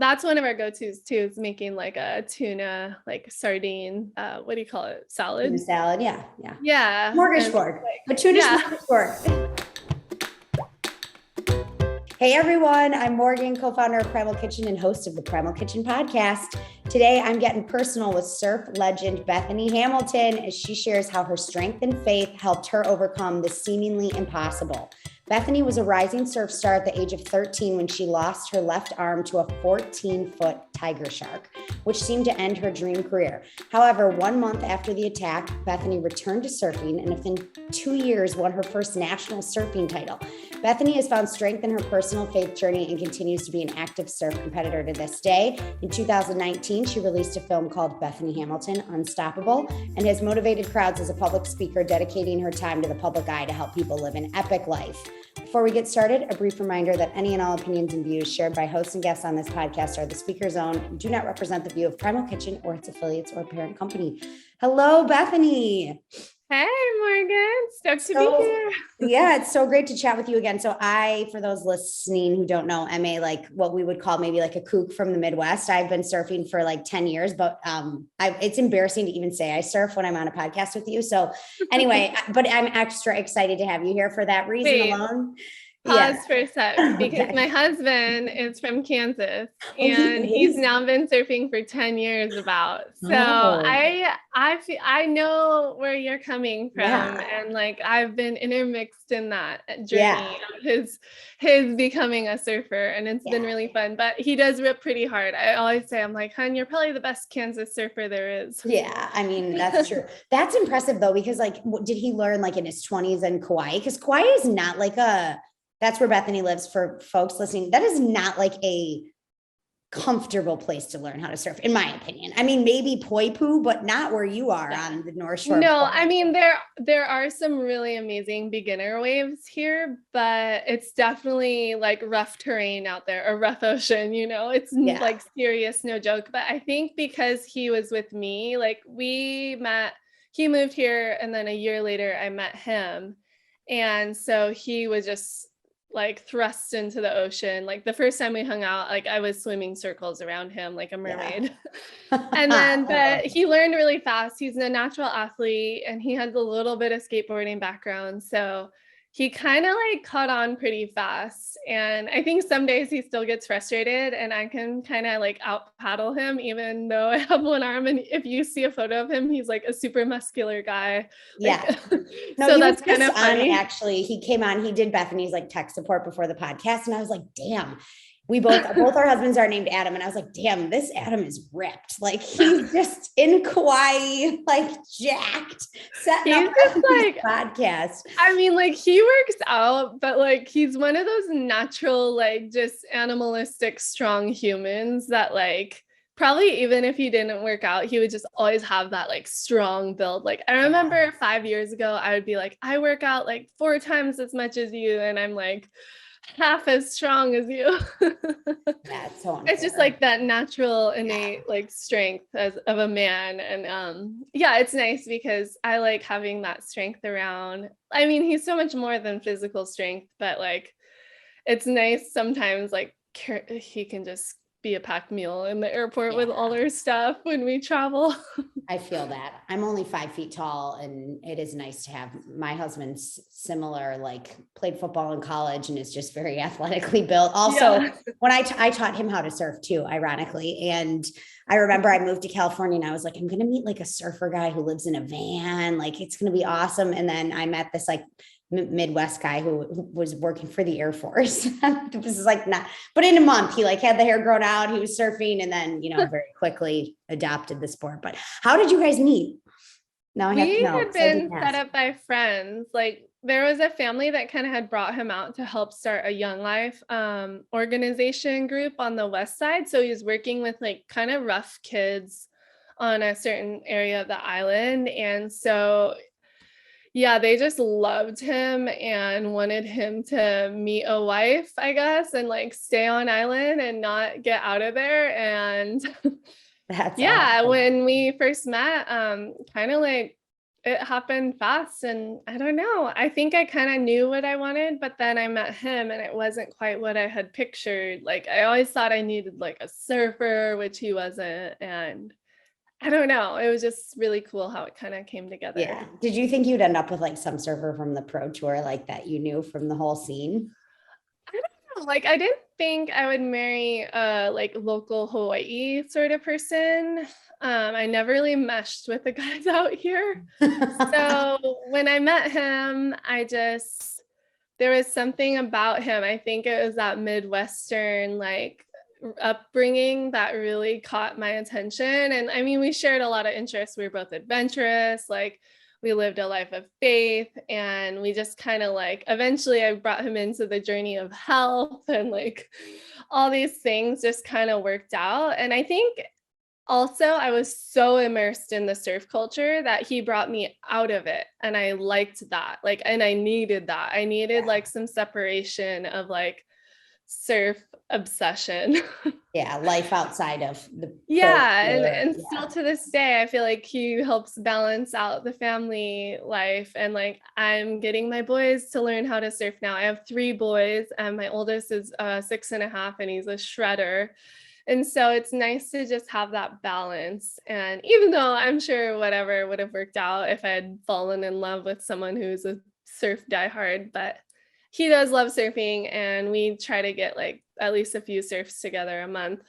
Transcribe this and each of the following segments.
That's one of our go-tos too, is making like a tuna, like sardine, what do you call it? Tuna Salad? salad. Yeah. Yeah. Yeah. And Smorgasbord. A like, tuna yeah. smorgasbord. Hey everyone, I'm Morgan, co-founder of Primal Kitchen and host of the Primal Kitchen podcast. Today, I'm getting personal with surf legend Bethany Hamilton as she shares how her strength and faith helped her overcome the seemingly impossible. Bethany was a rising surf star at the age of 13 when she lost her left arm to a 14-foot tiger shark, which seemed to end her dream career. However, 1 month after the attack, Bethany returned to surfing and within 2 years won her first national surfing title. Bethany has found strength in her personal faith journey and continues to be an active surf competitor to this day. In 2019, she released a film called Bethany Hamilton, Unstoppable, and has motivated crowds as a public speaker, dedicating her time to the public eye to help people live an epic life. Before we get started, a brief reminder that any and all opinions and views shared by hosts and guests on this podcast are the speaker's own and do not represent the view of Primal Kitchen or its affiliates or parent company. Hello, Bethany. Hey, Morgan. Stoked to be here. Yeah, it's so great to chat with you again. So for those listening who don't know, I'm like what we would call maybe like a kook from the Midwest. I've been surfing for like 10 years, but it's embarrassing to even say I surf when I'm on a podcast with you. So anyway, but I'm extra excited to have you here for that reason alone. Pause for a sec, because my husband is from Kansas and he's now been surfing for 10 years about. So I know where you're coming from, and like I've been intermixed in that journey of his becoming a surfer, and it's been really fun. But he does rip pretty hard. I always say, I'm like, hon, you're probably the best Kansas surfer there is. Yeah, I mean, that's true. That's impressive though, because like, did he learn like in his 20s in Kauai? Because Kauai is not like that's where Bethany lives for folks listening. That is not like a comfortable place to learn how to surf, in my opinion. I mean, maybe Poipu, but not where you are on the North Shore. No, I mean, there are some really amazing beginner waves here, but it's definitely like rough terrain out there, or rough ocean, it's like serious, no joke. But I think because he was with me, like we met, he moved here, and then a year later I met him. And so he was just like thrust into the ocean. Like the first time we hung out, like I was swimming circles around him like a mermaid. And then, but he learned really fast. He's a natural athlete and he has a little bit of skateboarding background. So he kind of like caught on pretty fast. And I think some days he still gets frustrated and I can kind of like out paddle him, even though I have one arm. And if you see a photo of him, he's like a super muscular guy. Yeah. No, so that's kind of funny. Actually, he came on, he did Bethany's like tech support before the podcast. And I was like, damn, we both our husbands are named Adam. And I was like, damn, this Adam is ripped. Like he's just in Kauai, like jacked, setting up like podcast. I mean, like he works out, but like he's one of those natural, like just animalistic, strong humans that like probably even if he didn't work out, he would just always have that like strong build. Like I remember 5 years ago, I would be like, I work out like 4 times as much as you. And I'm like half as strong as you. That's so unfair. It's just like that natural innate like strength of a man. And it's nice because I like having that strength around. I mean, he's so much more than physical strength, but like it's nice sometimes like he can just be a packed mule in the airport with all our stuff when we travel. I feel that. I'm only 5 feet tall and it is nice to have my husband's similar, like played football in college and is just very athletically built. Also, when I taught him how to surf too, ironically. And I remember I moved to California and I was like, I'm going to meet like a surfer guy who lives in a van. Like it's going to be awesome. And then I met this like Midwest guy who was working for the Air Force. This is like not, but in a month he like had the hair grown out. He was surfing and then, very quickly adopted the sport. But how did you guys meet? Now we had been set up by friends. Like there was a family that kind of had brought him out to help start a Young Life organization group on the West Side. So he was working with like kind of rough kids on a certain area of the island. And so they just loved him and wanted him to meet a wife, I guess, and like stay on island and not get out of there. And that's awesome. When we first met, kind of like it happened fast, and I don't know. I think I kind of knew what I wanted, but then I met him and it wasn't quite what I had pictured. Like I always thought I needed like a surfer, which he wasn't. And I don't know. It was just really cool how it kind of came together. Yeah. Did you think you'd end up with like some surfer from the pro tour like that you knew from the whole scene? I don't know. Like I didn't think I would marry a like local Hawaii sort of person. I never really meshed with the guys out here. So when I met him, there was something about him. I think it was that Midwestern like upbringing that really caught my attention. And I mean, we shared a lot of interests. We were both adventurous, like we lived a life of faith, and we just kind of like eventually I brought him into the journey of health, and like all these things just kind of worked out. And I think also, I was so immersed in the surf culture that he brought me out of it. And I liked that. Like, and I needed that. I needed like some separation of like surf obsession. Yeah, life outside of the Yeah. And still to this day, I feel like he helps balance out the family life. And like, I'm getting my boys to learn how to surf now. I have 3 boys, and my oldest is 6.5, and he's a shredder. And so it's nice to just have that balance. And even though I'm sure whatever would have worked out if I had fallen in love with someone who's a surf diehard, but he does love surfing, and we try to get like at least a few surfs together a month,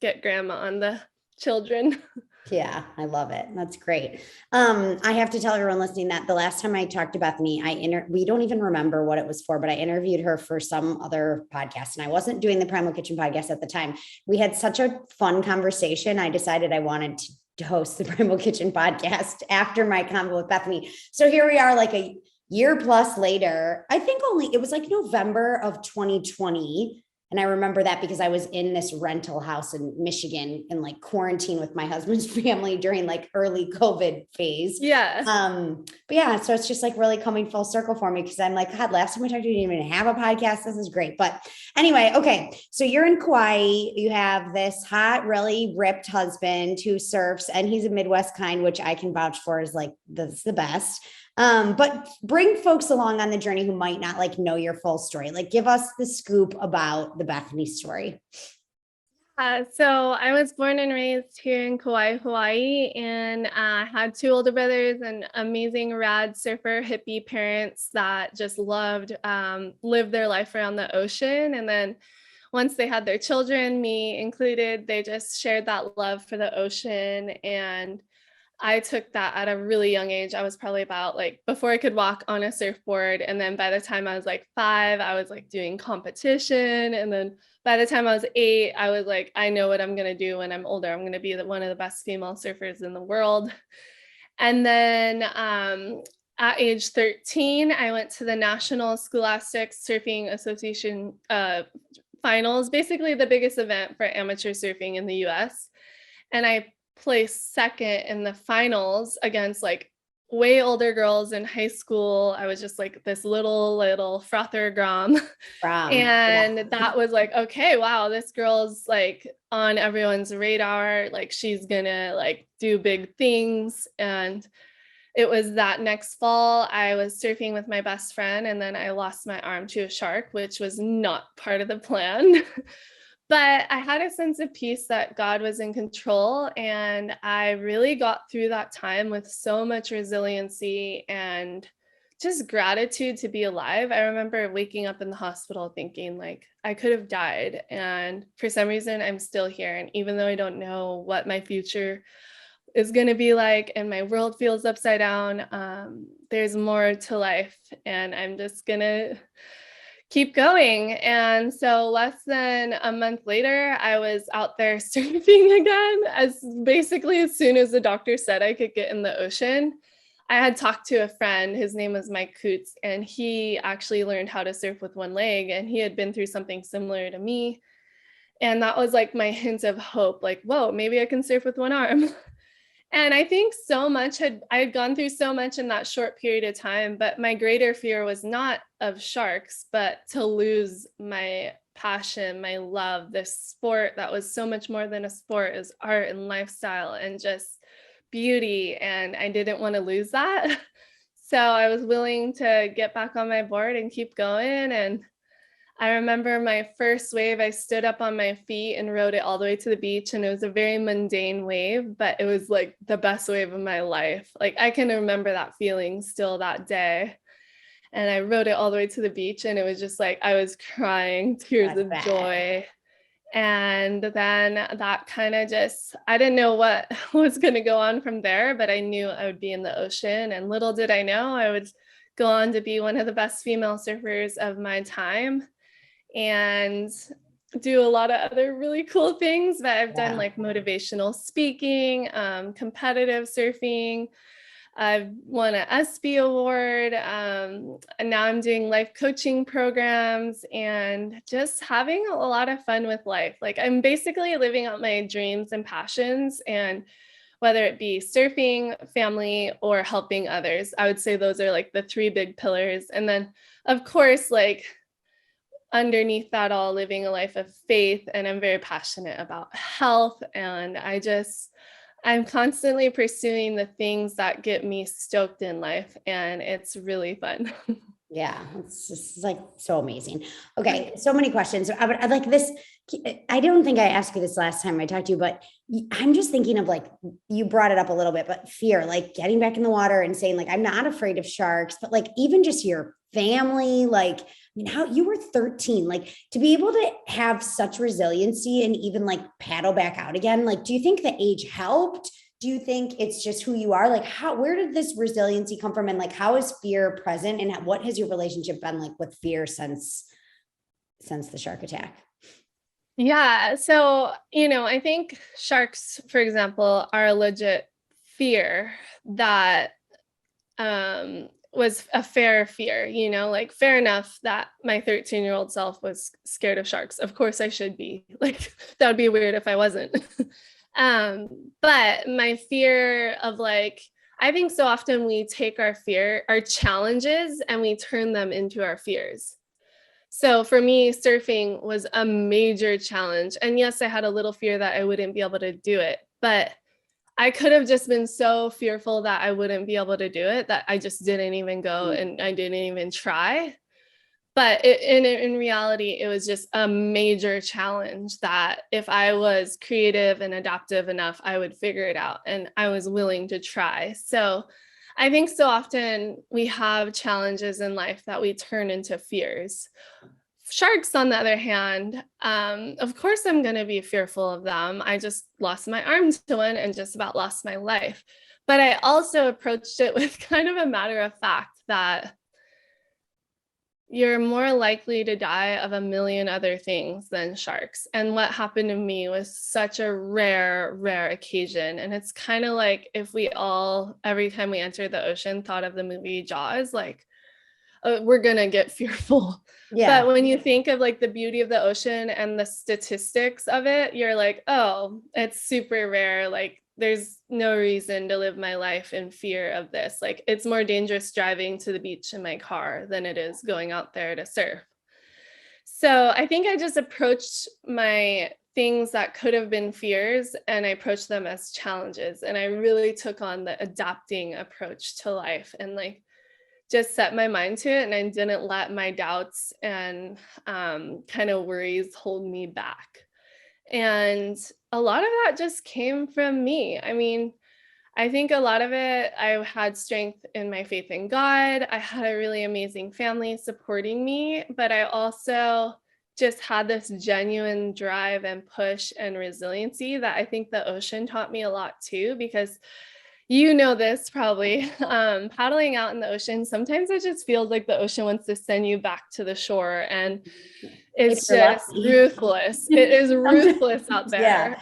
get grandma on the children. Yeah, I love it. That's great. I have to tell everyone listening that the last time I talked to Bethany, we don't even remember what it was for, but I interviewed her for some other podcast, and I wasn't doing the Primal Kitchen podcast at the time. We had such a fun conversation. I decided I wanted to host the Primal Kitchen podcast after my convo with Bethany. So here we are, like a year plus later. I think it was like November of 2020. And I remember that because I was in this rental house in Michigan in like quarantine with my husband's family during like early COVID phase. Yeah. But yeah, so it's just like really coming full circle for me, because I'm like, God, last time I talked to you, you didn't even have a podcast. This is great. But anyway, okay. So you're in Kauai. You have this hot, really ripped husband who surfs, and he's a Midwest kind, which I can vouch for is like, that's the best. But bring folks along on the journey who might not like know your full story. Like give us the scoop about the Bethany story. So I was born and raised here in Kauai, Hawaii, and had 2 older brothers and amazing rad surfer hippie parents that just lived their life around the ocean. And then once they had their children, me included, they just shared that love for the ocean. And I took that at a really young age. I was probably about like before I could walk on a surfboard. And then by the time I was like 5, I was like doing competition. And then by the time I was 8, I was like, I know what I'm going to do when I'm older. I'm going to be one of the best female surfers in the world. And then at age 13, I went to the National Scholastic Surfing Association finals, basically the biggest event for amateur surfing in the US. And I placed second in the finals against like way older girls in high school. I was just like this little frother grom. And that was like, okay, wow, this girl's like on everyone's radar. Like she's gonna like do big things. And it was that next fall, I was surfing with my best friend, and then I lost my arm to a shark, which was not part of the plan. But I had a sense of peace that God was in control, and I really got through that time with so much resiliency and just gratitude to be alive. I remember waking up in the hospital thinking like I could have died, and for some reason I'm still here. And even though I don't know what my future is going to be like and my world feels upside down, there's more to life, and I'm just gonna keep going. And so less than a month later, I was out there surfing again, as soon as the doctor said I could get in the ocean. I had talked to a friend, his name was Mike Coots, and he actually learned how to surf with one leg, and he had been through something similar to me. And that was like my hint of hope, like, whoa, maybe I can surf with one arm. And I think I had gone through so much in that short period of time, but my greater fear was not of sharks, but to lose my passion, my love, this sport that was so much more than a sport, is art and lifestyle, and just beauty, and I didn't want to lose that. So I was willing to get back on my board and keep going. And I remember my first wave, I stood up on my feet and rode it all the way to the beach. And it was a very mundane wave, but it was like the best wave of my life. Like I can remember that feeling still that day. And I rode it all the way to the beach, and it was just like, I was crying tears of joy. And then that kind of just, I didn't know what was going to go on from there, but I knew I would be in the ocean. And little did I know I would go on to be one of the best female surfers of my time and do a lot of other really cool things that I've done, like motivational speaking, competitive surfing. I've won an ESPY award, and now I'm doing life coaching programs and just having a lot of fun with life. Like I'm basically living out my dreams and passions, and whether it be surfing, family, or helping others, I would say those are like the three big pillars. And then of course, like underneath that all, living a life of faith. And I'm very passionate about health, and I'm constantly pursuing the things that get me stoked in life, and it's really fun. Yeah, it's just like so amazing. Okay, so many questions. I'd like this. I don't think I asked you this last time I talked to you, but I'm just thinking of like, you brought it up a little bit, but fear, like getting back in the water and saying like, I'm not afraid of sharks, but like even just your family, like, I mean, how you were 13, like to be able to have such resiliency and even like paddle back out again, like, do you think the age helped? Do you think it's just who you are? Like where did this resiliency come from? And like, how is fear present? And what has your relationship been like with fear since the shark attack? Yeah. So, I think sharks, for example, are a legit fear that was a fair fear, like fair enough that my 13-year-old self was scared of sharks. Of course I should be. Like that would be weird if I wasn't. But my fear of like, I think so often we take our challenges, and we turn them into our fears. So for me, surfing was a major challenge. And yes, I had a little fear that I wouldn't be able to do it, but I could have just been so fearful that I wouldn't be able to do it that I just didn't even go and I didn't even try. But in reality, it was just a major challenge that if I was creative and adaptive enough, I would figure it out, and I was willing to try. So I think so often we have challenges in life that we turn into fears. Sharks, on the other hand, of course, I'm going to be fearful of them. I just lost my arm to one and just about lost my life. But I also approached it with kind of a matter of fact that you're more likely to die of a million other things than sharks. And what happened to me was such a rare, rare occasion. And it's kind of like if we all, every time we entered the ocean, thought of the movie Jaws, like, we're going to get fearful. Yeah. But when you think of like the beauty of the ocean and the statistics of it, you're like, oh, it's super rare. Like there's no reason to live my life in fear of this. Like it's more dangerous driving to the beach in my car than it is going out there to surf. So I think I just approached my things that could have been fears, and I approached them as challenges. And I really took on the adapting approach to life and like just set my mind to it. And I didn't let my doubts and kind of worries hold me back. And a lot of that just came from me. I mean, I think a lot of it, I had strength in my faith in God. I had a really amazing family supporting me, but I also just had this genuine drive and push and resiliency that I think the ocean taught me a lot too, because this probably, paddling out in the ocean, sometimes it just feels like the ocean wants to send you back to the shore, and it's just ruthless. It is ruthless out there.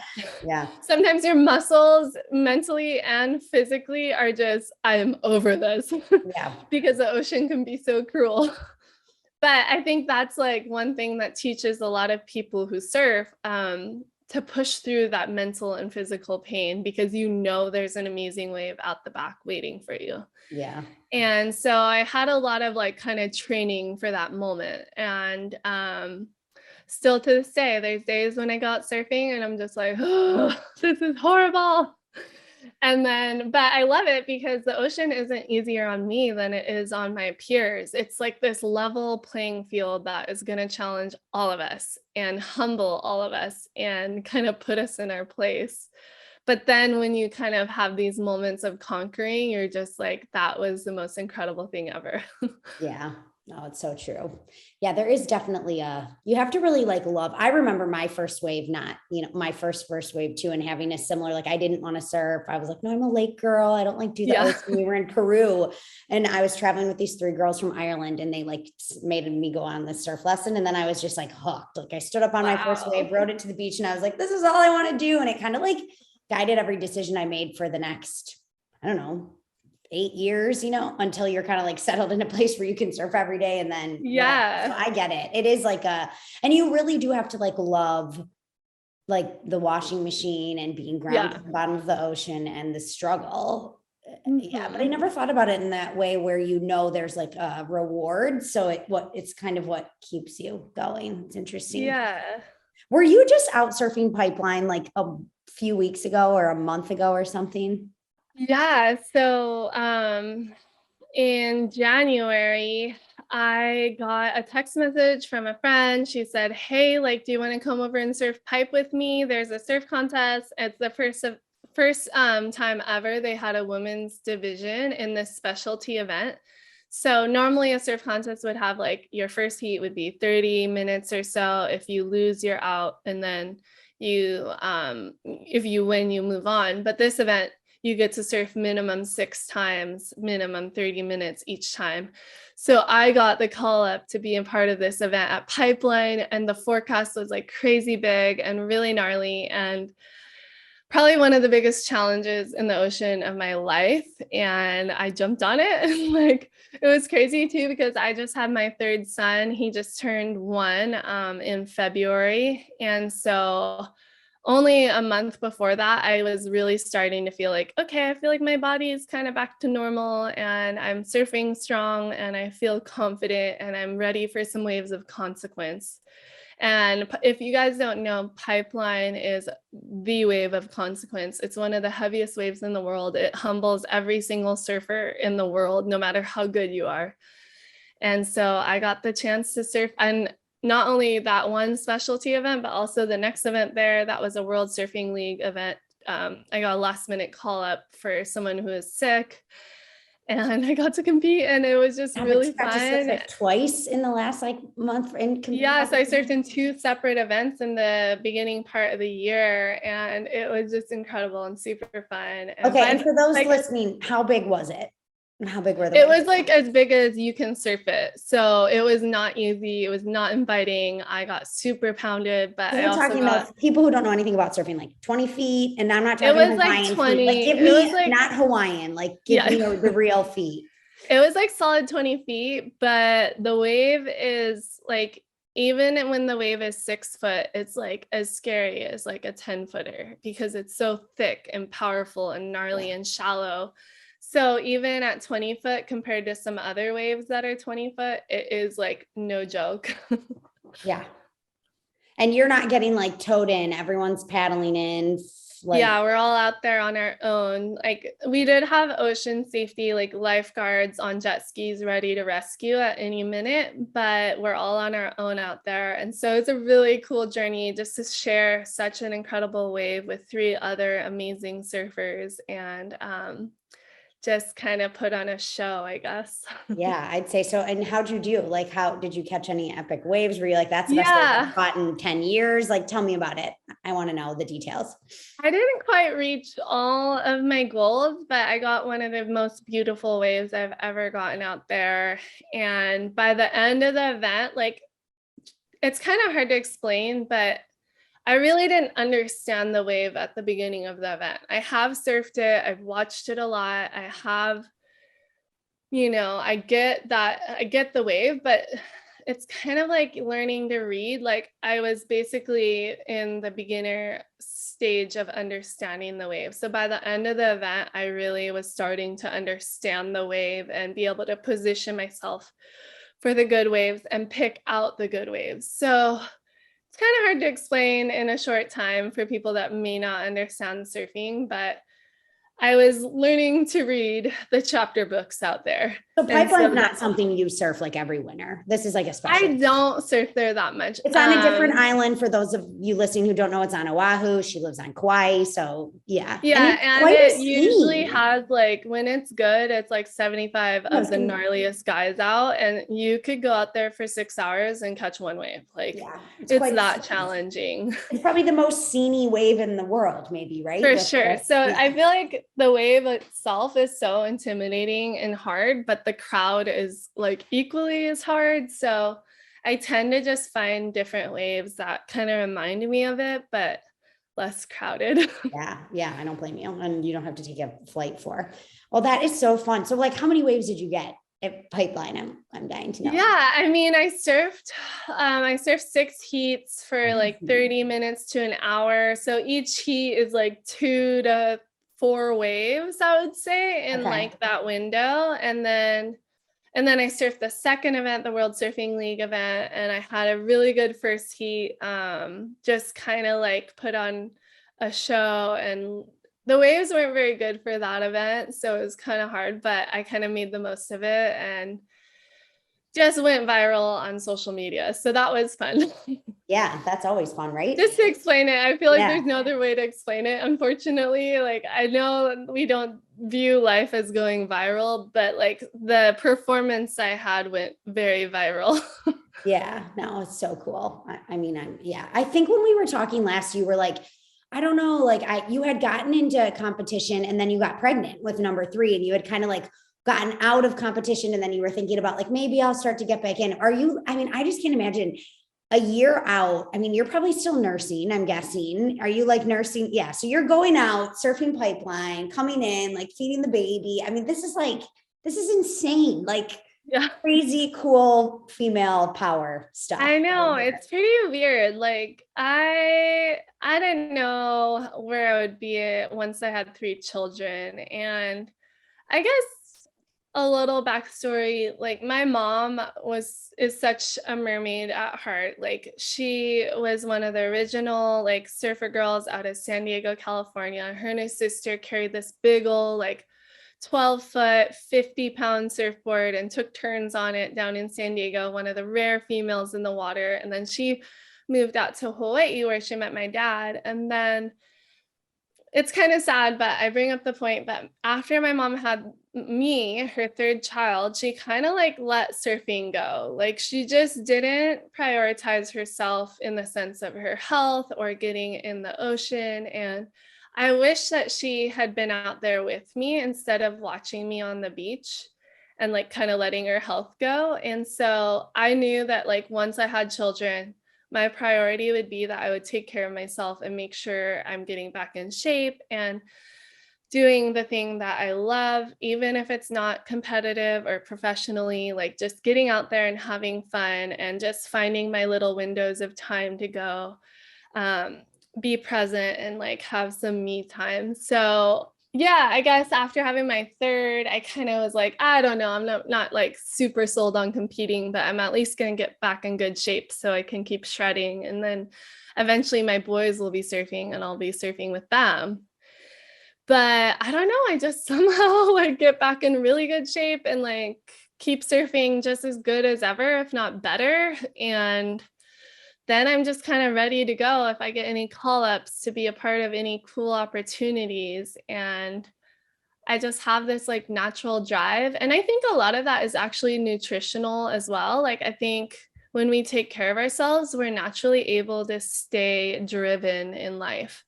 Yeah. Sometimes your muscles mentally and physically are just, I'm over this. Yeah. Because the ocean can be so cruel. But I think that's like one thing that teaches a lot of people who surf, to push through that mental and physical pain, because there's an amazing wave out the back waiting for you. Yeah. And so I had a lot of like kind of training for that moment. And still to this day, there's days when I go out surfing and I'm just like, oh, this is horrible. And then, but I love it because the ocean isn't easier on me than it is on my peers. It's like this level playing field that is going to challenge all of us and humble all of us and kind of put us in our place. But then when you kind of have these moments of conquering, you're just like, that was the most incredible thing ever. Yeah. No, it's so true. Yeah, there is definitely you have to really like love. I remember my first wave, not, my first wave too, and having a similar, like, I didn't want to surf. I was like, no, I'm a lake girl. I don't like do the ocean. We were in Peru and I was traveling with these 3 girls from Ireland and they like made me go on this surf lesson. And then I was just like hooked. Like I stood up on my first wave, rode it to the beach and I was like, this is all I want to do. And it kind of like guided every decision I made for the next, I don't know, 8 years, until you're kind of like settled in a place where you can surf every day. And then, so I get it. It is like and you really do have to like love like the washing machine and being grounded at the bottom of the ocean and the struggle. Yeah. But I never thought about it in that way where, there's like a reward. So it's kind of what keeps you going. It's interesting. Yeah. Were you just out surfing Pipeline like a few weeks ago or a month ago or something? Yeah. So in January, I got a text message from a friend. She said, hey, like, do you want to come over and surf pipe with me? There's a surf contest. It's the first time ever they had a women's division in this specialty event. So normally a surf contest would have like your first heat would be 30 minutes or so. If you lose, you're out. And then if you win, you move on. But this event, you get to surf minimum 6 times, minimum 30 minutes each time. So I got the call up to be a part of this event at Pipeline, and the forecast was like crazy big and really gnarly, and probably one of the biggest challenges in the ocean of my life. And I jumped on it. And like, it was crazy too, because I just had my 3rd son. He just turned 1 in February. And so only a month before that, I was really starting to feel like, okay, I feel like my body is kind of back to normal and I'm surfing strong and I feel confident and I'm ready for some waves of consequence. And if you guys don't know, Pipeline is the wave of consequence. It's one of the heaviest waves in the world. It humbles every single surfer in the world, no matter how good you are. And so I got the chance to surf, and not only that one specialty event, but also the next event there, that was a World Surfing League event. I got a last minute call up for someone who was sick, and I got to compete, and it was just really fun. To surf twice in the last like month. So I surfed in 2 separate events in the beginning part of the year, and it was just incredible and super fun. And for those listening, how big was it? How big were the waves? It was like as big as you can surf it. So it was not easy. It was not inviting. I got super pounded, but I also talking about people who don't know anything about surfing, like 20 feet. And I'm not talking Hawaiian like 20, feet. Like, give me like, not Hawaiian, like give me the real feet. It was like solid 20 feet, but the wave is like, even when the wave is 6 foot, it's like as scary as like a 10-footer because it's so thick and powerful and gnarly and shallow. So even at 20 foot compared to some other waves that are 20 foot, it is like no joke. Yeah. And you're not getting like towed in. Everyone's paddling in. Yeah, we're all out there on our own. Like we did have ocean safety, like lifeguards on jet skis ready to rescue at any minute, but we're all on our own out there. And so it's a really cool journey just to share such an incredible wave with 3 other amazing surfers and just kind of put on a show, I guess. Yeah, I'd say so. And how'd you do? Like, how did you catch any epic waves? Were you like, that's the best wave I've caught in 10 years? Like, tell me about it. I want to know the details. I didn't quite reach all of my goals, but I got one of the most beautiful waves I've ever gotten out there. And by the end of the event, like, it's kind of hard to explain, but I really didn't understand the wave at the beginning of the event. I have surfed it. I've watched it a lot. I have, I get the wave, but it's kind of like learning to read. Like I was basically in the beginner stage of understanding the wave. So by the end of the event, I really was starting to understand the wave and be able to position myself for the good waves and pick out the good waves. So it's kind of hard to explain in a short time for people that may not understand surfing, but I was learning to read the chapter books out there. So Pipeline's not something you surf like every winter. This is like a special. I don't surf there that much. It's on a different island for those of you listening who don't know. It's on Oahu. She lives on Kauai. So yeah. Yeah. And it usually has like, when it's good, it's like 75 of the gnarliest guys out. And you could go out there for 6 hours and catch one wave. Like it's that challenging. It's probably the most sceney wave in the world, maybe, right? For sure. So I feel like the wave itself is so intimidating and hard, but the crowd is like equally as hard. So I tend to just find different waves that kind of remind me of it, but less crowded. Yeah. I don't blame you. And you don't have to take a flight for. Well, that is so fun. So like, how many waves did you get at Pipeline? I'm dying to know. Yeah. I mean, I surfed 6 heats for like 30 minutes to an hour. So each heat is like 2 to 4 waves, I would say, in like that window. And then I surfed the second event, the World Surfing League event, and I had a really good first heat, just kind of like put on a show, and the waves weren't very good for that event. So it was kind of hard, but I kind of made the most of it and just went viral on social media. So that was fun. Yeah, that's always fun, right? Just to explain it, I feel like there's no other way to explain it. Unfortunately, like I know we don't view life as going viral, but like the performance I had went very viral. Yeah, no, it's so cool. I mean, I think when we were talking last, you were like, I don't know, like you had gotten into competition and then you got pregnant with number 3 and you had kind of like gotten out of competition. And then you were thinking about like, maybe I'll start to get back in. I just can't imagine a year out. I mean, you're probably still nursing, I'm guessing. Are you like nursing? Yeah. So you're going out, surfing Pipeline, coming in, like feeding the baby. I mean, this is insane. Like crazy, cool female power stuff. I know, it's pretty weird. Like I didn't know where I would be once I had 3 children. And I guess a little backstory, like my mom is such a mermaid at heart. Like she was one of the original like surfer girls out of San Diego, California. Her and her sister carried this big old like 12-foot, 50-pound surfboard and took turns on it down in San Diego, one of the rare females in the water. And then she moved out to Hawaii where she met my dad. And then it's kind of sad, but I bring up the point that after my mom had me, her 3rd child, she kind of like let surfing go. Like she just didn't prioritize herself in the sense of her health or getting in the ocean. And I wish that she had been out there with me instead of watching me on the beach and like kind of letting her health go. And so I knew that like once I had children, my priority would be that I would take care of myself and make sure I'm getting back in shape and doing the thing that I love, even if it's not competitive or professionally, like just getting out there and having fun and just finding my little windows of time to go be present and like have some me time. So yeah, I guess after having my 3rd, I kind of was like, I don't know, I'm not like super sold on competing, but I'm at least going to get back in good shape so I can keep shredding. And then eventually my boys will be surfing and I'll be surfing with them. But I don't know, I just somehow like get back in really good shape and like keep surfing just as good as ever, if not better. And then I'm just kind of ready to go if I get any call-ups to be a part of any cool opportunities. And I just have this like natural drive. And I think a lot of that is actually nutritional as well. Like I think when we take care of ourselves, we're naturally able to stay driven in life.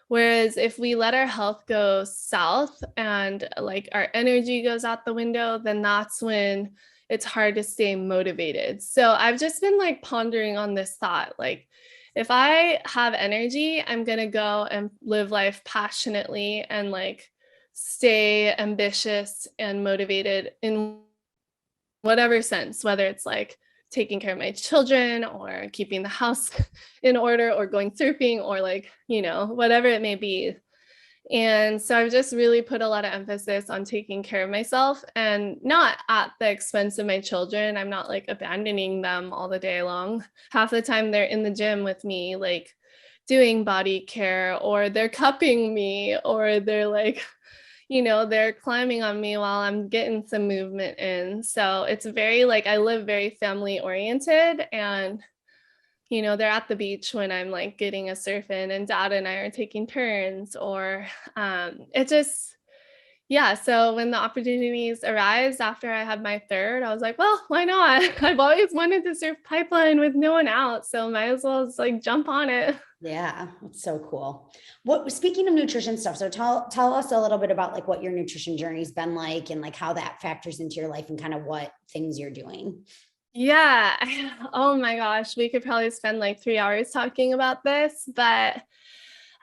Whereas if we let our health go south and like our energy goes out the window, then that's when it's hard to stay motivated. So I've just been like pondering on this thought, like if I have energy, I'm going to go and live life passionately and like stay ambitious and motivated in whatever sense, whether it's like taking care of my children or keeping the house in order or going surfing or like, you know, whatever it may be. And so I've just really put a lot of emphasis on taking care of myself and not at the expense of my children. I'm not like abandoning them all the day long. Half the time they're in the gym with me, like doing body care, or they're cupping me, or they're like, they're climbing on me while I'm getting some movement in. So it's very like, I live very family oriented, and they're at the beach when I'm like getting a surf in, and dad and I are taking turns, or it just, yeah. So when the opportunities arise after I had my third, I was like, well, why not? I've always wanted to surf pipeline with no one out, so might as well just like jump on it. Yeah, that's so cool. Speaking of nutrition stuff, so tell us a little bit about like what your nutrition journey's been like, and like how that factors into your life and kind of what things you're doing. Yeah. Oh my gosh, we could probably spend like 3 hours talking about this, but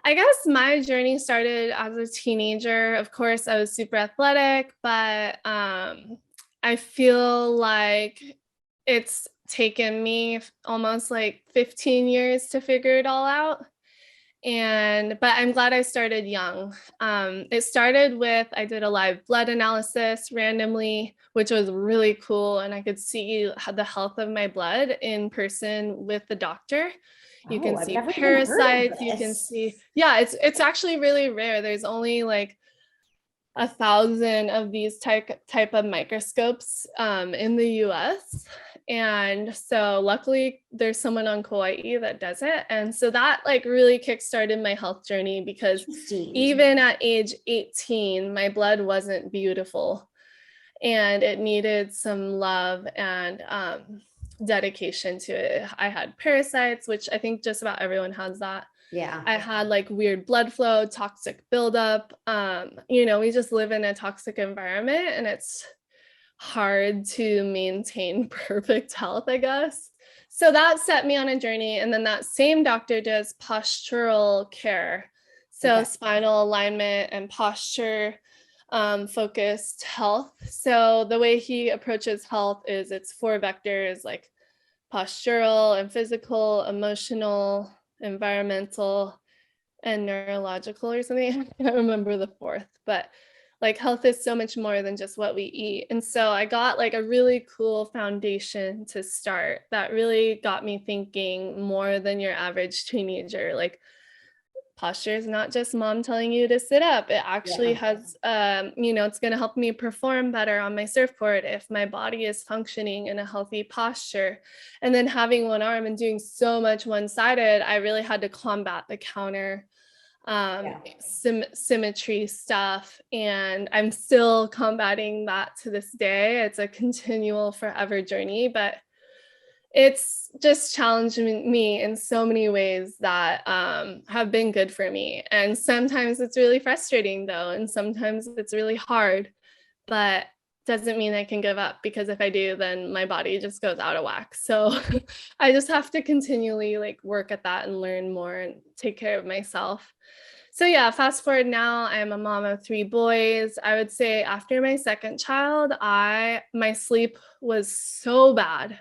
I guess my journey started as a teenager. Of course, I was super athletic, but I feel like it's taken me almost like 15 years to figure it all out. But I'm glad I started young. It started with, I did a live blood analysis randomly, which was really cool. And I could see the health of my blood in person with the doctor. You can I've see never even heard of parasites, you can this. see, yeah, it's actually really rare. There's only like 1,000 of these type of microscopes in the US. And so luckily there's someone on Kauai that does it. And so that like really kickstarted my health journey, because even at age 18, my blood wasn't beautiful and it needed some love and dedication to it. I had parasites, which I think just about everyone has that. Yeah. I had like weird blood flow, toxic buildup. We just live in a toxic environment, and it's hard to maintain perfect health, I guess. So that set me on a journey. And then that same doctor does postural care. So spinal alignment and posture focused health. So the way he approaches health is it's 4 vectors, like postural and physical, emotional, environmental, and neurological or something. I can't remember the 4th, but like health is so much more than just what we eat. And so I got like a really cool foundation to start that really got me thinking more than your average teenager. Like, posture is not just mom telling you to sit up. It actually has, it's going to help me perform better on my surfboard if my body is functioning in a healthy posture. And then having one arm and doing so much one-sided, I really had to combat the counter symmetry stuff. And I'm still combating that to this day. It's a continual forever journey, but it's just challenged me in so many ways that have been good for me. And sometimes it's really frustrating though, and sometimes it's really hard, but doesn't mean I can give up, because if I do, then my body just goes out of whack. So I just have to continually like work at that and learn more and take care of myself. So yeah, fast forward now, I'm a mom of 3 boys. I would say after my second child, my sleep was so bad.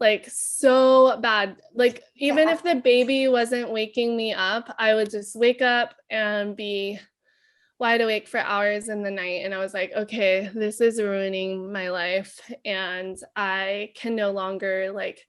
Like so bad. Like even if the baby wasn't waking me up, I would just wake up and be wide awake for hours in the night. And I was like, okay, this is ruining my life. And I can no longer like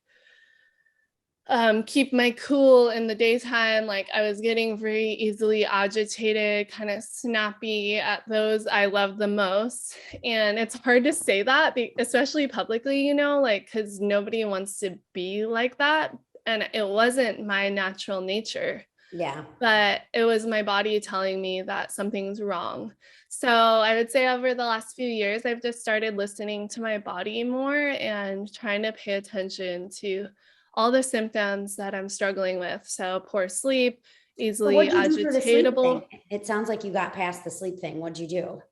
keep my cool in the daytime. Like I was getting very easily agitated, kind of snappy at those I love the most. And it's hard to say that, especially publicly, like, because nobody wants to be like that. And it wasn't my natural nature. Yeah. But it was my body telling me that something's wrong. So I would say over the last few years, I've just started listening to my body more and trying to pay attention to all the symptoms that I'm struggling with. So poor sleep, easily agitatable. It sounds like you got past the sleep thing. What'd you do?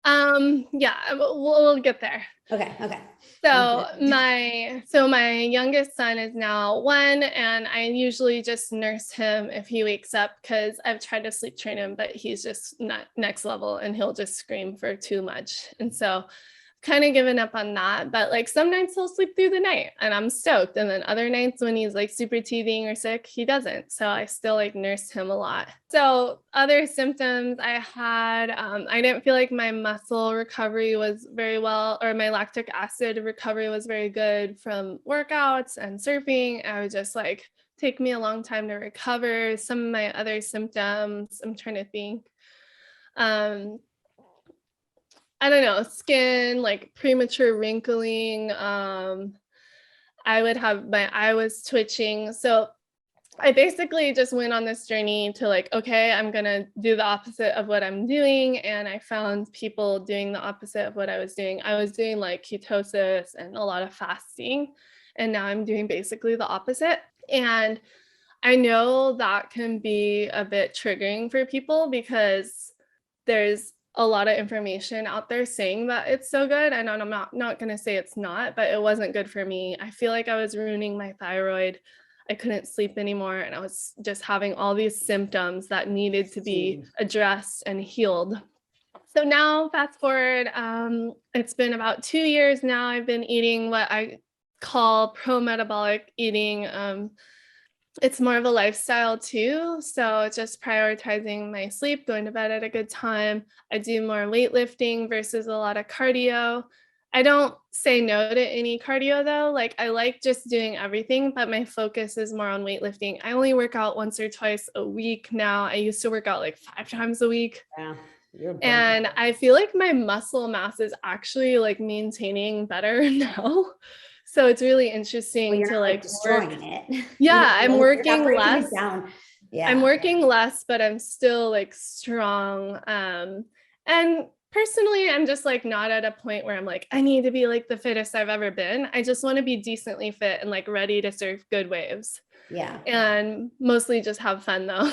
Yeah, we'll get there. Okay. So my youngest son is now 1, and I usually just nurse him if he wakes up, because I've tried to sleep train him, but he's just not next level and he'll just scream for too much. And so kind of given up on that, but like some nights he'll sleep through the night and I'm stoked. And then other nights when he's like super teething or sick, he doesn't. So I still like nurse him a lot. So other symptoms I had, I didn't feel like my muscle recovery was very well, or my lactic acid recovery was very good from workouts and surfing. I would just like take me a long time to recover. Some of my other symptoms, I'm trying to think. I don't know, skin, like premature wrinkling. I was twitching. So I basically just went on this journey to like, okay, I'm going to do the opposite of what I'm doing. And I found people doing the opposite of what I was doing. I was doing like ketosis and a lot of fasting. And now I'm doing basically the opposite. And I know that can be a bit triggering for people because there's a lot of information out there saying that it's so good. And I'm not going to say it's not, but it wasn't good for me. I feel like I was ruining my thyroid. I couldn't sleep anymore. And I was just having all these symptoms that needed to be addressed and healed. So now fast forward, it's been about 2 years now. I've been eating what I call pro-metabolic eating. It's more of a lifestyle too. So just prioritizing my sleep, going to bed at a good time. I do more weightlifting versus a lot of cardio. I don't say no to any cardio though. Like I like just doing everything, but my focus is more on weightlifting. I only work out once or twice a week now. I used to work out like 5 times a week. Yeah. And I feel like my muscle mass is actually like maintaining better now. So it's really interesting to like destroying it. Yeah, I'm working less. Yeah. I'm working less, but I'm still like strong. And personally, I'm just like not at a point where I'm like, I need to be like the fittest I've ever been. I just want to be decently fit and like ready to surf good waves. Yeah. And mostly just have fun though.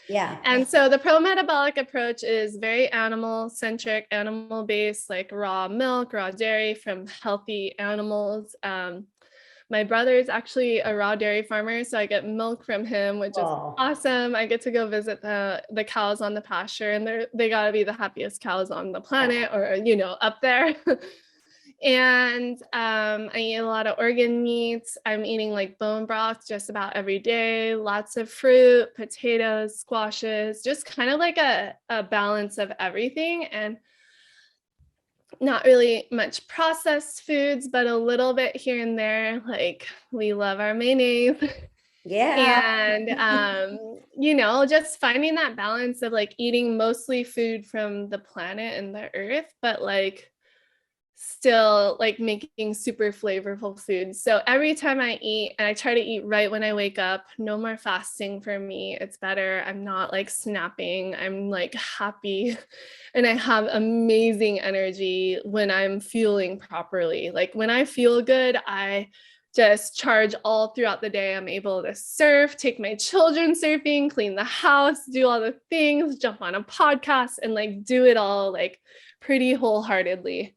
Yeah. And so the pro-metabolic approach is very animal-centric, animal-based, like raw milk, raw dairy from healthy animals. My brother is actually a raw dairy farmer, so I get milk from him, which is awesome. I get to go visit the cows on the pasture, and they gotta be the happiest cows on the planet, or up there. And I eat a lot of organ meats. I'm eating like bone broth just about every day, lots of fruit, potatoes, squashes, just kind of like a balance of everything. And not really much processed foods, but a little bit here and there. Like we love our mayonnaise. Yeah. And, just finding that balance of like eating mostly food from the planet and the earth, but like still like making super flavorful food. So every time I eat, and I try to eat right when I wake up, no more fasting for me. It's better. I'm not like snapping. I'm like happy and I have amazing energy when I'm fueling properly. Like when I feel good, I just charge all throughout the day. I'm able to surf, take my children surfing, clean the house, do all the things, jump on a podcast and like do it all like pretty wholeheartedly.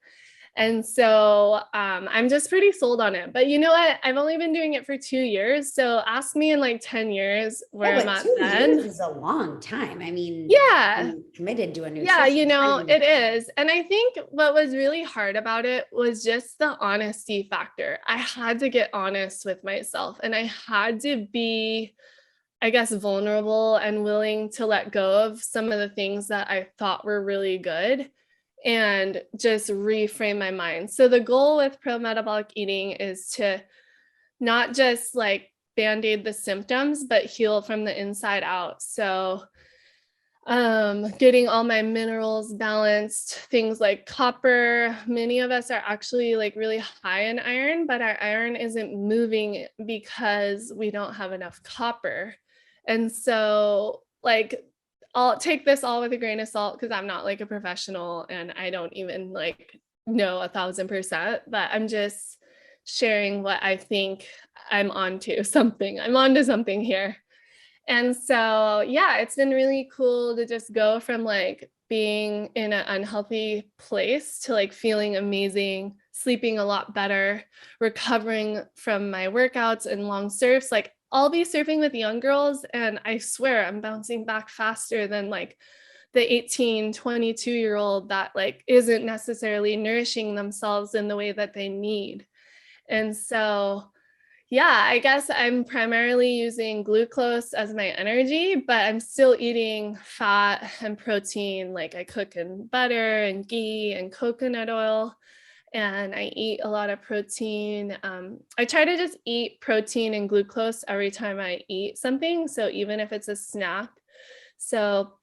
And so I'm just pretty sold on it. But you know what? I've only been doing it for 2 years. So ask me in like 10 years where I'm at 2 then. years is a long time. I mean, yeah, I'm committed to a nutrition. Yeah, it is. And I think what was really hard about it was just the honesty factor. I had to get honest with myself and I had to be, I guess, vulnerable and willing to let go of some of the things that I thought were really good and just reframe my mind. So the goal with pro-metabolic eating is to not just like band-aid the symptoms, but heal from the inside out. So getting all my minerals balanced, things like copper. Many of us are actually like really high in iron, but our iron isn't moving because we don't have enough copper. And so like I'll take this all with a grain of salt because I'm not like a professional and I don't even like know 1,000%, but I'm just sharing what I think I'm onto something. I'm onto something here. And so, yeah, it's been really cool to just go from like being in an unhealthy place to like feeling amazing, sleeping a lot better, recovering from my workouts and long surfs. Like I'll be surfing with young girls and I swear I'm bouncing back faster than like the 18, 22-year-old that like isn't necessarily nourishing themselves in the way that they need. And so yeah, I guess I'm primarily using glucose as my energy, but I'm still eating fat and protein. Like I cook in butter and ghee and coconut oil, and I eat a lot of protein. I try to just eat protein and glucose every time I eat something. So even if it's a snack. So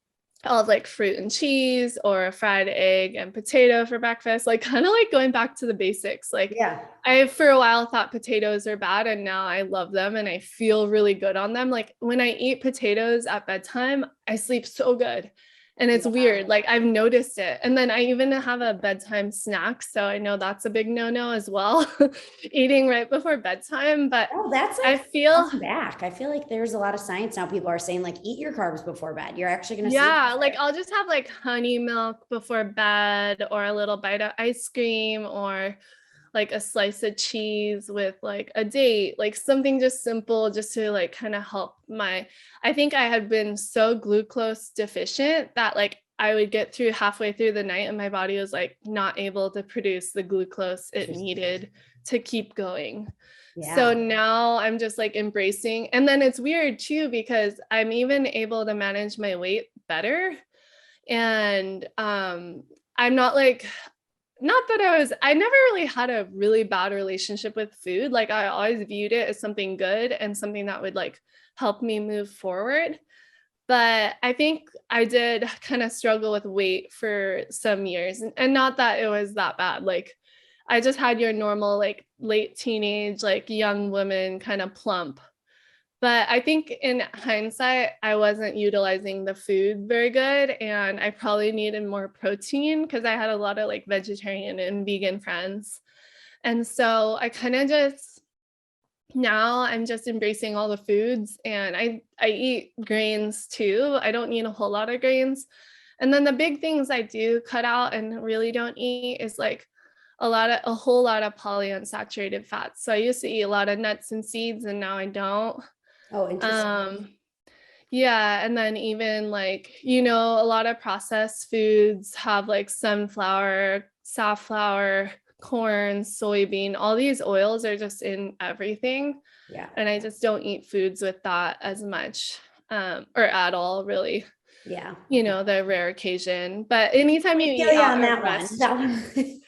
I'll have like fruit and cheese or a fried egg and potato for breakfast, like kind of like going back to the basics. Like I, for a while, thought potatoes are bad, and now I love them and I feel really good on them. Like when I eat potatoes at bedtime, I sleep so good. And it's weird. Like I've noticed it. And then I even have a bedtime snack. So I know that's a big no-no as well, eating right before bedtime. But that's like, I feel back. I feel like there's a lot of science now. People are saying like, eat your carbs before bed. You're actually going to sleep better. Like I'll just have like honey milk before bed, or a little bite of ice cream, or like a slice of cheese with like a date, like something just simple, just to like kind of help I think I had been so glucose deficient that like I would get through halfway through the night and my body was like not able to produce the glucose it needed to keep going. So now I'm just like embracing. And then it's weird too, because I'm even able to manage my weight better. And I'm not like, not that I never really had a really bad relationship with food. Like I always viewed it as something good and something that would like help me move forward. But I think I did kind of struggle with weight for some years, and not that it was that bad. Like I just had your normal, like late teenage, like young woman kind of plump. But I think in hindsight, I wasn't utilizing the food very good, and I probably needed more protein because I had a lot of like vegetarian and vegan friends. And so I kind of just, now I'm just embracing all the foods, and I eat grains too. I don't eat a whole lot of grains. And then the big things I do cut out and really don't eat is like a whole lot of polyunsaturated fats. So I used to eat a lot of nuts and seeds, and now I don't. Oh, interesting. Yeah. And then even like, a lot of processed foods have like sunflower, safflower, corn, soybean, all these oils are just in everything. Yeah. And I just don't eat foods with that as much, or at all, really. Yeah. The rare occasion. But anytime you eat out on that one.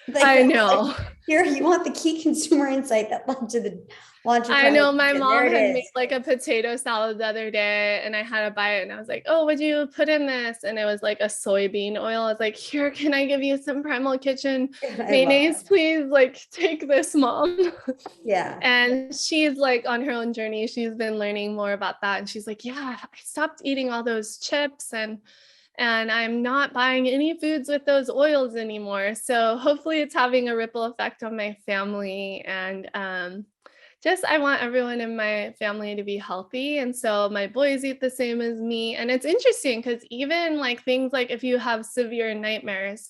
Like, I know. Like, here, you want the key consumer insight that led to the launch of I know my mom had made like a potato salad the other day, and I had to buy it, and I was like, oh, what'd you put in this? And it was like a soybean oil. I was like, here, can I give you some Primal Kitchen mayonnaise, please? Like, take this, Mom. Yeah. And she's like on her own journey. She's been learning more about that. And she's like, yeah, I stopped eating all those chips, and I'm not buying any foods with those oils anymore. So hopefully it's having a ripple effect on my family. And I want everyone in my family to be healthy. And so my boys eat the same as me. And it's interesting because even like things like if you have severe nightmares,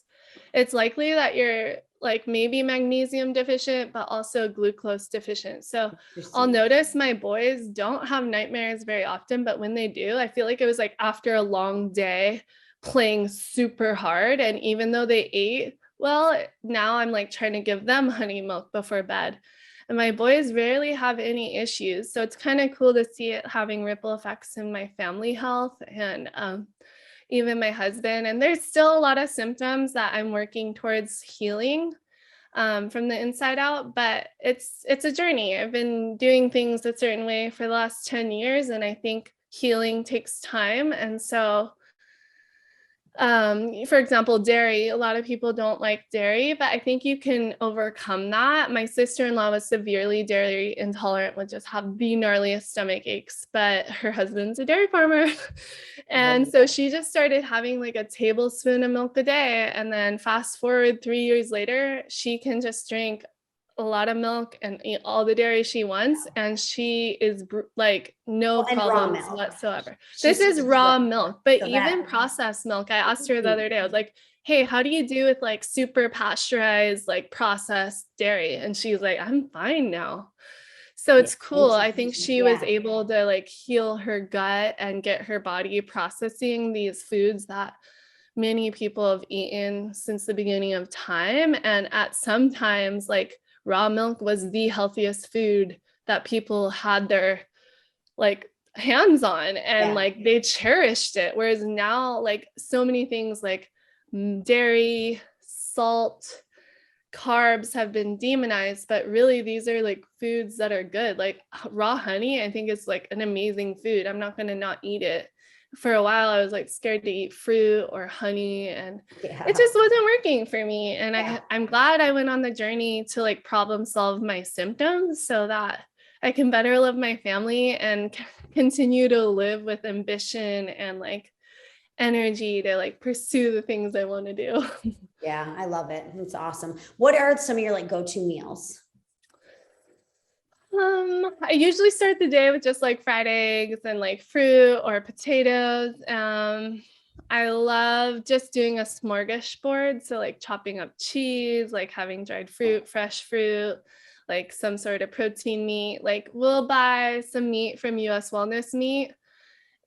it's likely that you're like maybe magnesium deficient, but also glucose deficient. So I'll notice my boys don't have nightmares very often, but when they do, I feel like it was like after a long day playing super hard. And even though they ate well, now I'm like trying to give them honey milk before bed. And my boys rarely have any issues. So it's kind of cool to see it having ripple effects in my family health and even my husband. And there's still a lot of symptoms that I'm working towards healing from the inside out, but it's a journey. I've been doing things a certain way for the last 10 years, and I think healing takes time. And so for example, dairy, a lot of people don't like dairy, but I think you can overcome that. My sister-in-law was severely dairy intolerant, would just have the gnarliest stomach aches, but her husband's a dairy farmer. And so she just started having like a tablespoon of milk a day. And then fast forward 3 years later, she can just drink a lot of milk and eat all the dairy she wants, and she is like no problems whatsoever. This is raw milk, but even processed milk, I asked her the other day, I was like, hey, how do you do with like super pasteurized, like processed dairy? And she's like, I'm fine now. So it's cool. I think she was able to like heal her gut and get her body processing these foods that many people have eaten since the beginning of time. And at some times, like raw milk was the healthiest food that people had their like hands on, and like they cherished it. Whereas now, like so many things like dairy, salt, carbs have been demonized, but really these are like foods that are good. Like raw honey, I think is like an amazing food. I'm not going to not eat it. for a while I was like scared to eat fruit or honey, and Yeah. it just wasn't working for me. And Yeah. I'm glad I went on the journey to like problem solve my symptoms so that I can better live my family and continue to live with ambition and like energy to like pursue the things I want to do. Yeah, I love it. It's awesome. What are some of your like go-to meals? I usually start the day with just like fried eggs and like fruit or potatoes. I love just doing a smorgasbord. So like chopping up cheese, like having dried fruit, fresh fruit, like some sort of protein meat. Like we'll buy some meat from US Wellness Meat,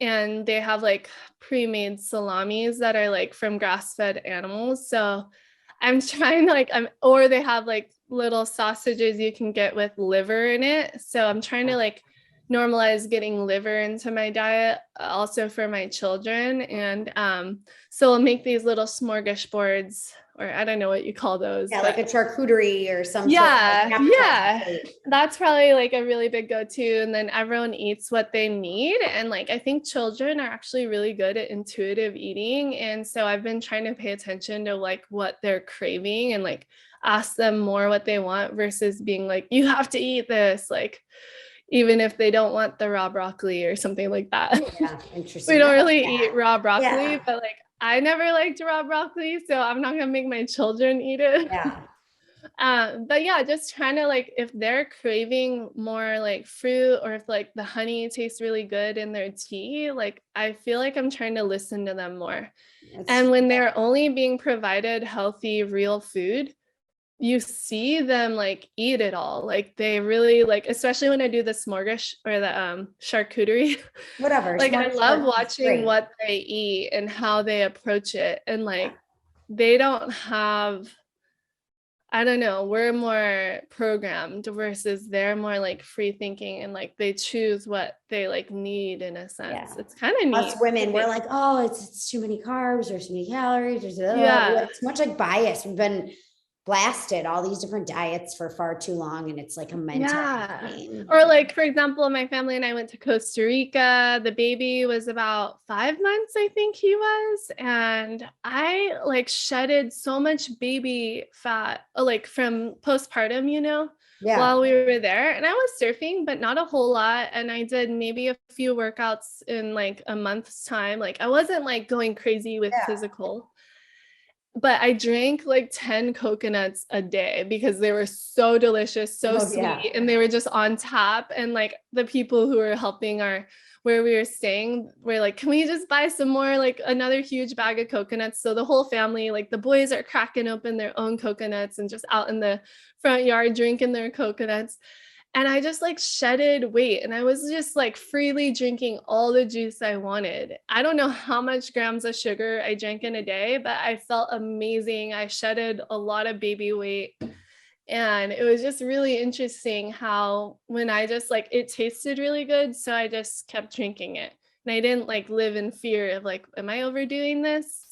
and they have like pre-made salamis that are like from grass-fed animals. So I'm trying to like, or they have like little sausages you can get with liver in it. So I'm trying to like normalize getting liver into my diet also for my children. And so I'll make these little smorgasbords, or I don't know what you call those. Yeah, like a charcuterie or some Yeah, sort of yeah. plate. That's probably like a really big go-to. And then everyone eats what they need. And like I think children are actually really good at intuitive eating. And so I've been trying to pay attention to like what they're craving and like ask them more what they want versus being like, you have to eat this, like even if they don't want the raw broccoli or something like that. Yeah, interesting. We don't really eat raw broccoli, Yeah. but like I never liked raw broccoli, so I'm not gonna make my children eat it. Yeah. But yeah, just trying to like, if they're craving more like fruit, or if like the honey tastes really good in their tea, like I feel like I'm trying to listen to them more. And when they're only being provided healthy, real food, you see them like eat it all. Like they really like, especially when I do the smorgasbord or the charcuterie. Whatever. Like I love watching what they eat and how they approach it. And like they don't have, I don't know, we're more programmed versus they're more like free thinking, and like they choose what they like need in a sense. Yeah. It's kind of neat. Us women, we're like, oh, it's too many carbs, there's too many calories, Yeah. it's much like bias. We've been blasted all these different diets for far too long, and it's like a mental thing. Or like, for example, my family and I went to Costa Rica. The baby was about 5 months, I think he was, and I like shedded so much baby fat like from postpartum, you know, while we were there. And I was surfing, but not a whole lot, and I did maybe a few workouts in like a month's time. Like I wasn't like going crazy with physical, but I drank like 10 coconuts a day because they were so delicious, so sweet, and they were just on tap. And like the people who were helping where we were staying were like, can we just buy some more, like another huge bag of coconuts? So the whole family, like the boys are cracking open their own coconuts and just out in the front yard drinking their coconuts. And I just like shedded weight, and I was just like freely drinking all the juice I wanted. I don't know how much grams of sugar I drank in a day, but I felt amazing. I shedded a lot of baby weight. And it was just really interesting how when I just like, it tasted really good, so I just kept drinking it. And I didn't like live in fear of like, am I overdoing this?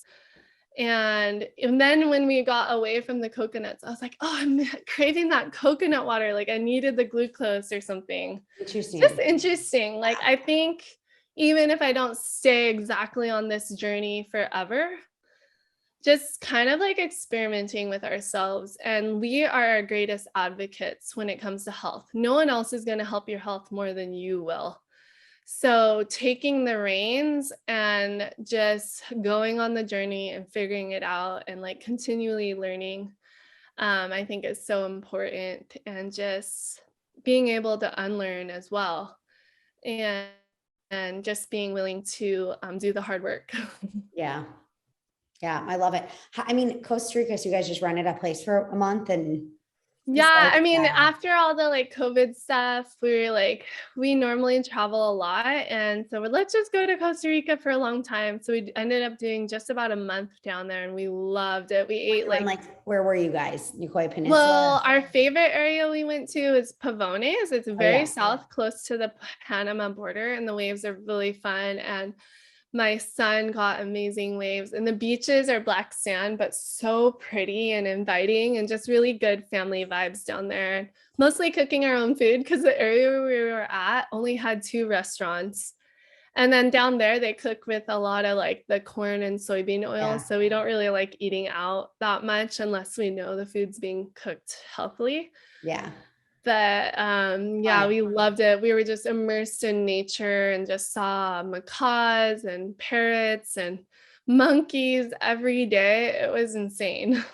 And then when we got away from the coconuts, I was like, oh, I'm craving that coconut water. Like I needed the glucose or something. Interesting. Just interesting. Like I think even if I don't stay exactly on this journey forever, just kind of like experimenting with ourselves. And we are our greatest advocates when it comes to health. No one else is going to help your health more than you will. So taking the reins and just going on the journey and figuring it out and like continually learning, I think is so important. And just being able to unlearn as well. And just being willing to do the hard work. Yeah. Yeah. I love it. I mean, Costa Rica, so you guys just rented a place for a month and Yeah, I mean, after all the like COVID stuff, we were like, we normally travel a lot. And so let's just go to Costa Rica for a long time. So we ended up doing just about a month down there, and we loved it. We ate like, where were you guys? Nicoya Peninsula? Well, our favorite area we went to is Pavones. It's very south, close to the Panama border, and the waves are really fun. And my son got amazing waves, and the beaches are black sand, but so pretty and inviting, and just really good family vibes down there. Mostly cooking our own food because the area we were at only had 2 restaurants. And then down there, they cook with a lot of like the corn and soybean oil. Yeah. So we don't really like eating out that much unless we know the food's being cooked healthily. Yeah. But yeah, we loved it. We were just immersed in nature and just saw macaws and parrots and monkeys every day. It was insane.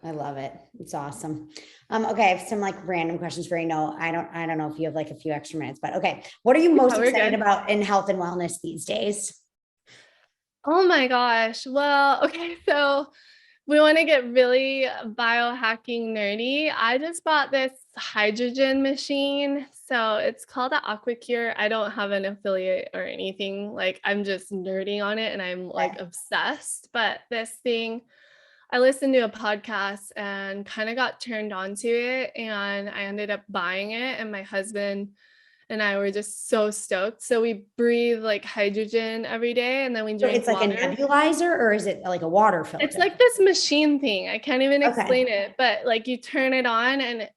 I love it. It's awesome. Okay, I have some like random questions for you. No, I don't know if you have like a few extra minutes, but okay. What are you most excited about in health and wellness these days? Oh my gosh. Well, okay, so we want to get really biohacking nerdy. I just bought this hydrogen machine. So it's called the AquaCure. I don't have an affiliate or anything. Like I'm just nerding on it and I'm like obsessed. But this thing, I listened to a podcast and kind of got turned on to it. And I ended up buying it. And my husband and I were just so stoked. So we breathe like hydrogen every day and then we drink It's like water. a nebulizer, or is it like a water filter? It's like this machine thing. I can't even explain it, but like you turn it on and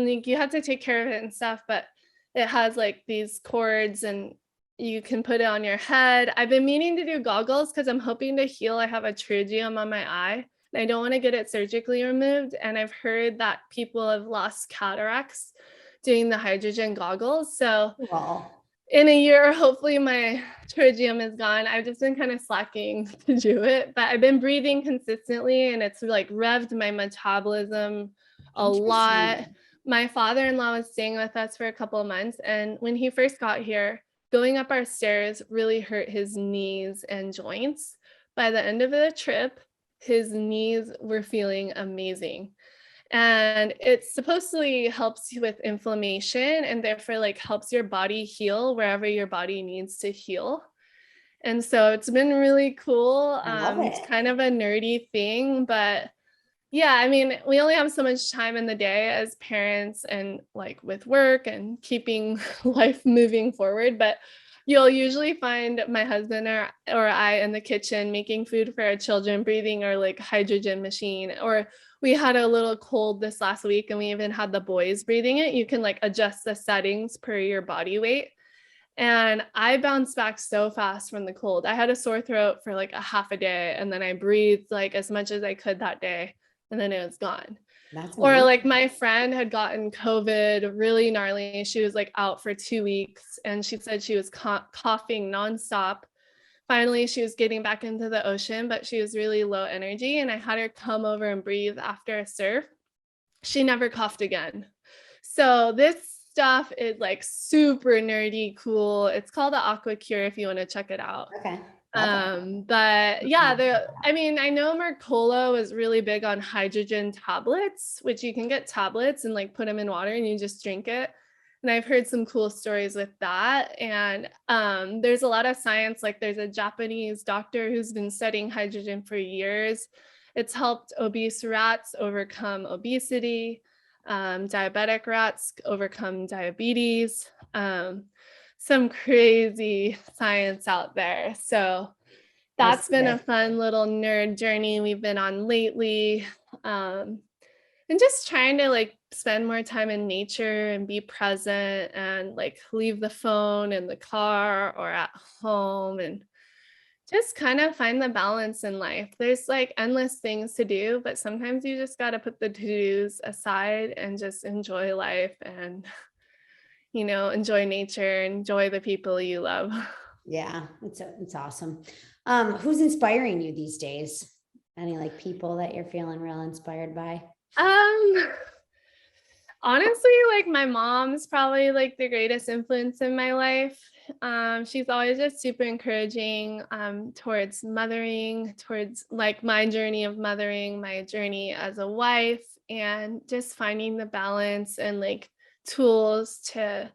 like you have to take care of it and stuff, but it has like these cords and you can put it on your head. I've been meaning to do goggles because I'm hoping to heal. I have a pterygium on my eye and I don't want to get it surgically removed. And I've heard that people have lost cataracts doing the hydrogen goggles. So in a year, hopefully my pterygium is gone. I've just been kind of slacking to do it, but I've been breathing consistently and it's like revved my metabolism a lot. My father-in-law was staying with us for a couple of months. And when he first got here, going up our stairs really hurt his knees and joints. By the end of the trip, his knees were feeling amazing. And it supposedly helps you with inflammation and therefore like helps your body heal wherever your body needs to heal. And so it's been really cool. It's kind of a nerdy thing, but yeah, I mean, we only have so much time in the day as parents and like with work and keeping life moving forward. But you'll usually find my husband or I in the kitchen making food for our children, breathing our like hydrogen machine. Or we had a little cold this last week and we even had the boys breathing it. You can like adjust the settings per your body weight. And I bounced back so fast from the cold. I had a sore throat for like a half a day and then I breathed like as much as I could that day and then it was gone. Or like my friend had gotten COVID really gnarly. She was like out for 2 weeks and she said she was coughing nonstop. Finally, she was getting back into the ocean, but she was really low energy. And I had her come over and breathe after a surf. She never coughed again. So this stuff is like super nerdy cool. It's called the AquaCure if you want to check it out. Okay. But yeah, I mean, I know Mercola was really big on hydrogen tablets, which you can get tablets and like put them in water and you just drink it. And I've heard some cool stories with that. And there's a lot of science, like there's a Japanese doctor who's been studying hydrogen for years. It's helped obese rats overcome obesity, diabetic rats overcome diabetes. Some crazy science out there. So that's been a fun little nerd journey we've been on lately. And just trying to like spend more time in nature and be present and like leave the phone in the car or at home and just kind of find the balance in life. There's like endless things to do, but sometimes you just got to put the to-dos aside and just enjoy life and enjoy nature, enjoy the people you love. Yeah, it's awesome. Who's inspiring you these days? Any like people that you're feeling real inspired by? Honestly, like my mom's probably like the greatest influence in my life. She's always just super encouraging towards mothering, towards like my journey of mothering, my journey as a wife, and just finding the balance and like tools to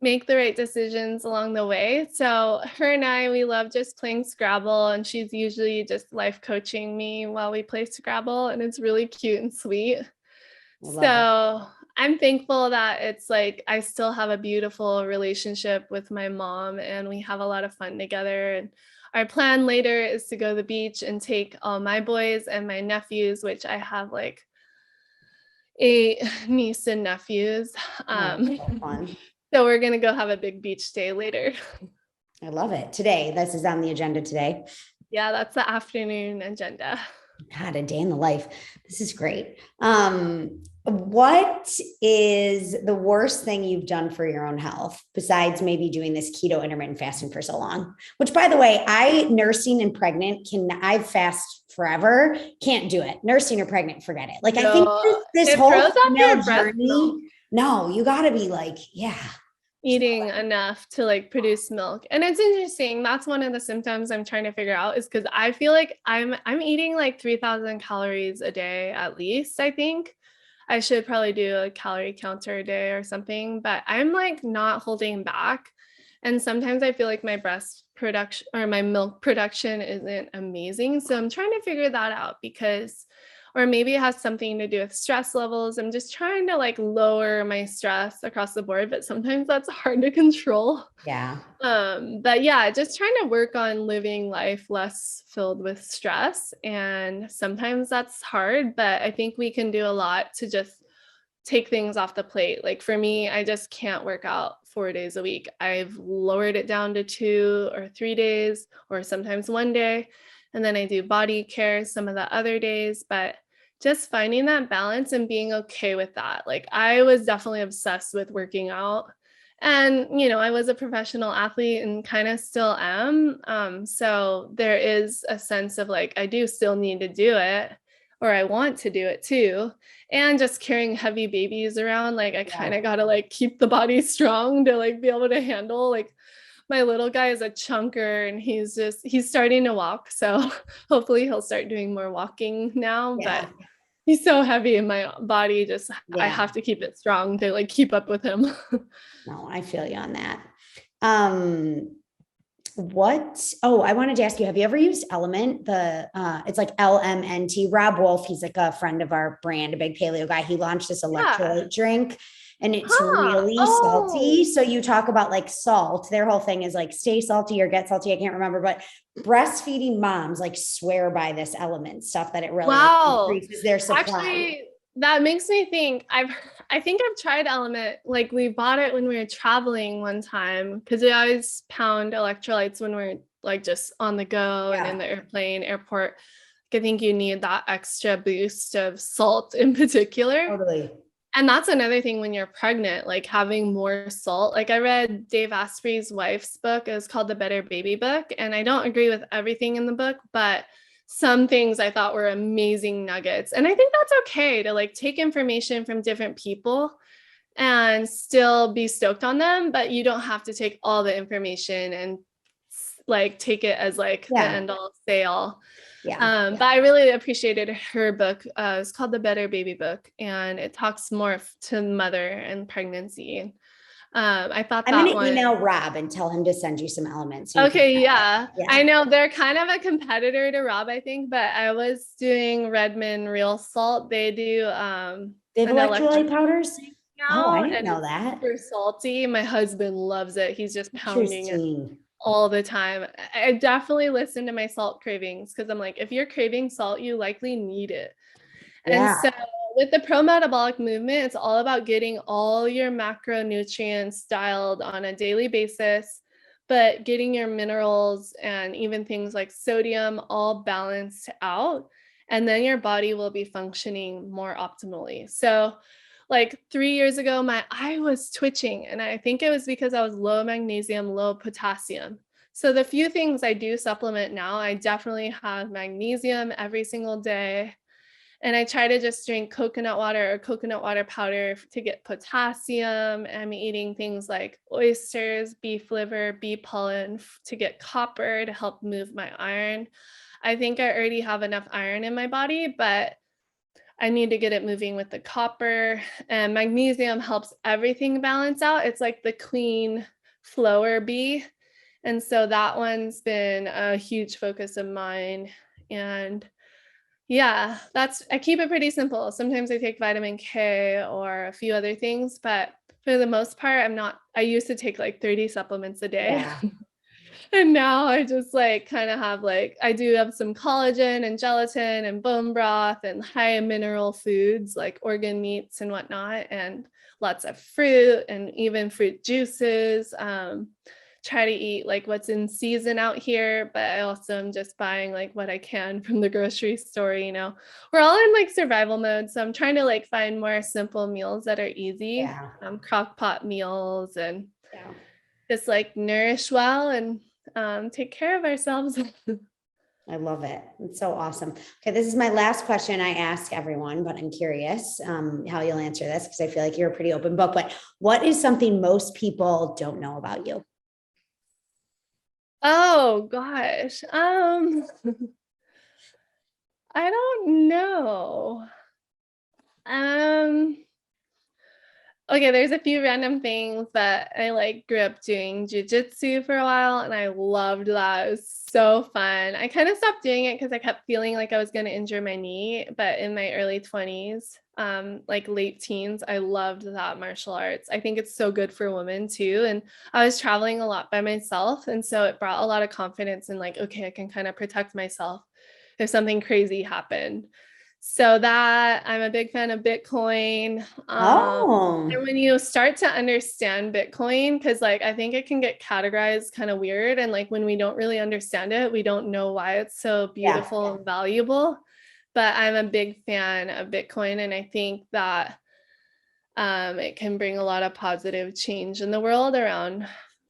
make the right decisions along the way. So her and I, we love just playing Scrabble, and she's usually just life coaching me while we play Scrabble, and it's really cute and sweet. So I'm thankful that it's like I still have a beautiful relationship with my mom and we have a lot of fun together. And our plan later is to go to the beach and take all my boys and my nephews, which I have like 8 nieces and nephews. So we're going to go have a big beach day later. I love it. Today, this is on the agenda today. Yeah, that's the afternoon agenda. God, a day in the life. This is great. What is the worst thing you've done for your own health besides maybe doing this keto intermittent fasting for so long? Which, by the way, nursing and pregnant I fast forever. Can't do it. Nursing or pregnant, forget it. Like, I think this it whole throws off your breast journey. milk. No, you got to be like, yeah. Eating enough to like produce milk. And it's interesting. That's one of the symptoms I'm trying to figure out, is because I feel like I'm eating like 3,000 calories a day at least. I think I should probably do a calorie counter a day or something, but I'm like not holding back. And sometimes I feel like my breast production or my milk production isn't amazing. So I'm trying to figure that out, because or maybe it has something to do with stress levels. I'm just trying to like lower my stress across the board, but sometimes that's hard to control. Yeah. But yeah, just trying to work on living life less filled with stress. And sometimes that's hard, but I think we can do a lot to just take things off the plate. Like for me, I just can't work out 4 days a week. I've lowered it down to 2 or 3 days, or sometimes 1 day. And then I do body care some of the other days, but just finding that balance and being okay with that. Like I was definitely obsessed with working out, and, I was a professional athlete and kind of still am. So there is a sense of like, I do still need to do it, or I want to do it too. And just carrying heavy babies around, like I kind of got to like keep the body strong to like be able to handle, like my little guy is a chunker and he's starting to walk. So hopefully he'll start doing more walking now, but he's so heavy in my body. I have to keep it strong to like keep up with him. No, I feel you on that. I wanted to ask you, have you ever used Element? It's like LMNT. Rob Wolf, he's like a friend of our brand, a big paleo guy. He launched this electrolyte drink, and it's really salty. So you talk about like salt. Their whole thing is like stay salty or get salty. I can't remember, but breastfeeding moms like swear by this Element stuff, that it really increases their supply. Actually, that makes me think. I think I've tried Element. Like we bought it when we were traveling one time, because we always pound electrolytes when we're like just on the go and in the airport. I think you need that extra boost of salt in particular. Totally. And that's another thing when you're pregnant, like having more salt. Like I read Dave Asprey's wife's book. It was called The Better Baby Book. And I don't agree with everything in the book, but some things I thought were amazing nuggets. And I think that's okay to like take information from different people and still be stoked on them, but you don't have to take all the information and like take it as like the end all say all. But I really appreciated her book. It's called The Better Baby Book, and it talks more to mother and pregnancy. I thought I'm going to email Rob and tell him to send you some elements. So I know they're kind of a competitor to Rob, I think, but I was doing Redmond Real Salt. They do they have electrolyte powders. Now, I didn't know that. Super salty. My husband loves it. He's just pounding it all the time. I definitely listen to my salt cravings, because I'm like, if you're craving salt, you likely need it. And so with the pro-metabolic movement, it's all about getting all your macronutrients dialed on a daily basis, but getting your minerals and even things like sodium all balanced out. And then your body will be functioning more optimally. So like 3 years ago, my eye was twitching, and I think it was because I was low magnesium, low potassium. So the few things I do supplement now, I definitely have magnesium every single day. And I try to just drink coconut water or coconut water powder to get potassium. I'm eating things like oysters, beef liver, bee pollen to get copper to help move my iron. I think I already have enough iron in my body, but I need to get it moving with the copper. And magnesium helps everything balance out. It's like the clean flower bee. And so that one's been a huge focus of mine. And yeah, I keep it pretty simple. Sometimes I take vitamin K or a few other things, but for the most part, I used to take like 30 supplements a day. Yeah. And now I just like kind of have I do have some collagen and gelatin and bone broth and high mineral foods like organ meats and whatnot, and lots of fruit and even fruit juices. try to eat like what's in season out here, but I also am just buying like what I can from the grocery store, We're all in like survival mode, so I'm trying to like find more simple meals that are easy, Yeah. crock pot meals, and Yeah. just like nourish well and take care of ourselves. I love it. It's so awesome. Okay, this is my last question I ask everyone, but I'm curious how you'll answer this because I feel like you're a pretty open book. But what is something most people don't know about you? Oh gosh. I don't know. Um, okay, there's a few random things, but I like grew up doing jujitsu for a while and I loved that. It was so fun. I kind of stopped doing it because I kept feeling like I was going to injure my knee, but in my early 20s, like late teens, I loved that martial arts. I think it's so good for women too. And I was traveling a lot by myself. And so it brought a lot of confidence in like, okay, I can kind of protect myself if something crazy happened. So that I'm a big fan of Bitcoin. And when you start to understand Bitcoin, because like I think it can get categorized kind of weird. And like when we don't really understand it, we don't know why it's so beautiful and valuable. But I'm a big fan of Bitcoin. And I think that it can bring a lot of positive change in the world around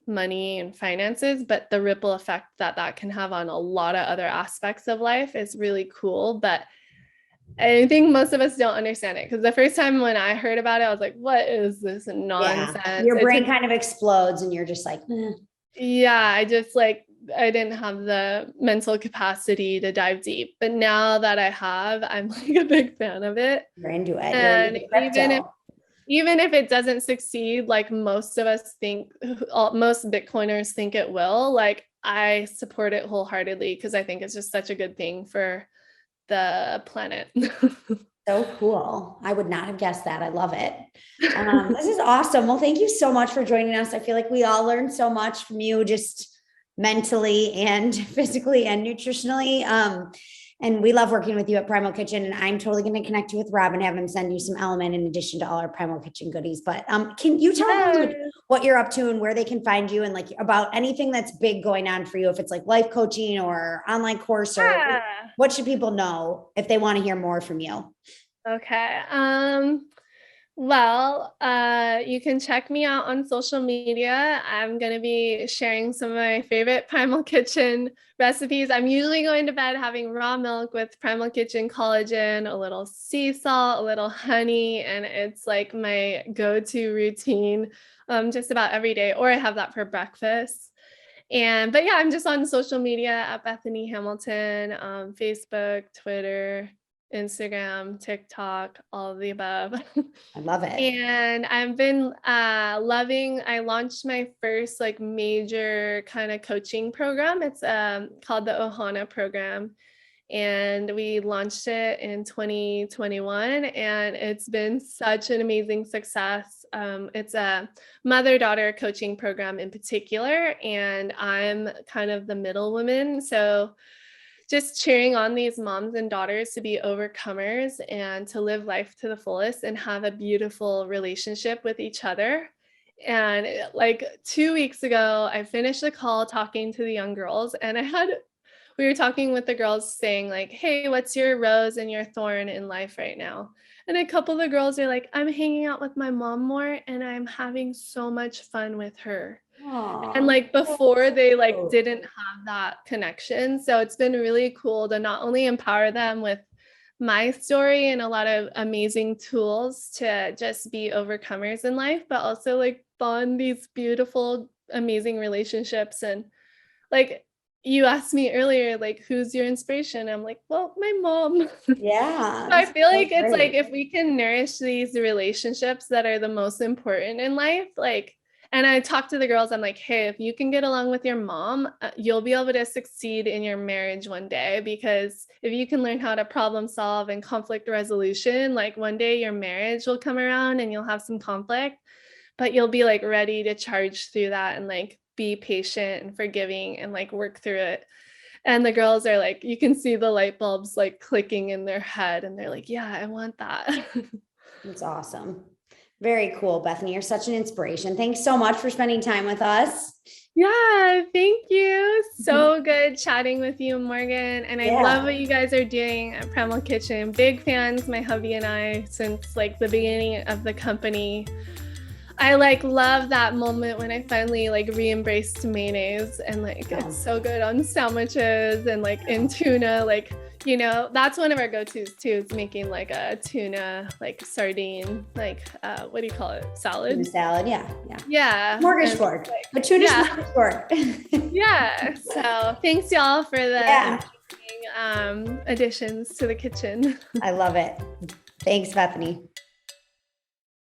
money and finances, but the ripple effect that that can have on a lot of other aspects of life is really cool. But I think most of us don't understand it because the first time when I heard about it, I was like, what is this nonsense? Yeah. Your brain kind of explodes and you're just like, yeah, I just like, I didn't have the mental capacity to dive deep. But now that I have, I'm like a big fan of it. You're into it. You're And into crypto. even if it doesn't succeed, like most of us think, most Bitcoiners think it will, like I support it wholeheartedly because I think it's just such a good thing for the planet. So cool. I would not have guessed that. I love it. This is awesome. Well, thank you so much for joining us. I feel like we all learned so much from you, just mentally and physically and nutritionally. And we love working with you at Primal Kitchen. And I'm totally going to connect you with Rob and have him send you some Element in addition to all our Primal Kitchen goodies. But can you tell them like what you're up to and where they can find you and like about anything that's big going on for you? If it's like life coaching or online course or what should people know if they want to hear more from you? Okay. Well, you can check me out on social media. I'm going to be sharing some of my favorite Primal Kitchen recipes. I'm usually going to bed having raw milk with Primal Kitchen collagen, a little sea salt, a little honey, and it's like my go-to routine just about every day, or I have that for breakfast. But yeah, I'm just on social media at Bethany Hamilton, Facebook, Twitter, Instagram, TikTok, all of the above. I love it. And I've been I launched my first like major kind of coaching program. It's called the Ohana program. And we launched it in 2021 and it's been such an amazing success. It's a mother-daughter coaching program in particular, and I'm kind of the middle woman. So just cheering on these moms and daughters to be overcomers and to live life to the fullest and have a beautiful relationship with each other. And like 2 weeks ago, I finished the call talking to the young girls, and we were talking with the girls saying like, hey, what's your rose and your thorn in life right now? And a couple of the girls are like, I'm hanging out with my mom more and I'm having so much fun with her. And like before they like didn't have that connection. So it's been really cool to not only empower them with my story and a lot of amazing tools to just be overcomers in life, but also like bond these beautiful, amazing relationships. And like you asked me earlier, like, who's your inspiration? I'm like, well, my mom. Yeah. So I feel like it's like if we can nourish these relationships that are the most important in life, like, and I talk to the girls, I'm like, hey, if you can get along with your mom, you'll be able to succeed in your marriage one day. Because if you can learn how to problem solve and conflict resolution, like one day your marriage will come around and you'll have some conflict, but you'll be like ready to charge through that and like be patient and forgiving and like work through it. And the girls are like, you can see the light bulbs like clicking in their head and they're like, yeah, I want that. That's awesome. Very cool, Bethany. You're such an inspiration. Thanks so much for spending time with us. Yeah, thank you. So good chatting with you, Morgan. And I love what you guys are doing at Primal Kitchen. Big fans, my hubby and I, since like the beginning of the company. I like love that moment when I finally like re-embraced mayonnaise, and like it's so good on sandwiches and like in tuna. Like, you know, that's one of our go-tos too, is making like a tuna, like sardine, like what do you call it? Salad? Tuna salad, yeah. Smorgasbord. But tuna smorgasbord. Yeah. So thanks y'all for the interesting additions to the kitchen. I love it. Thanks, Bethany.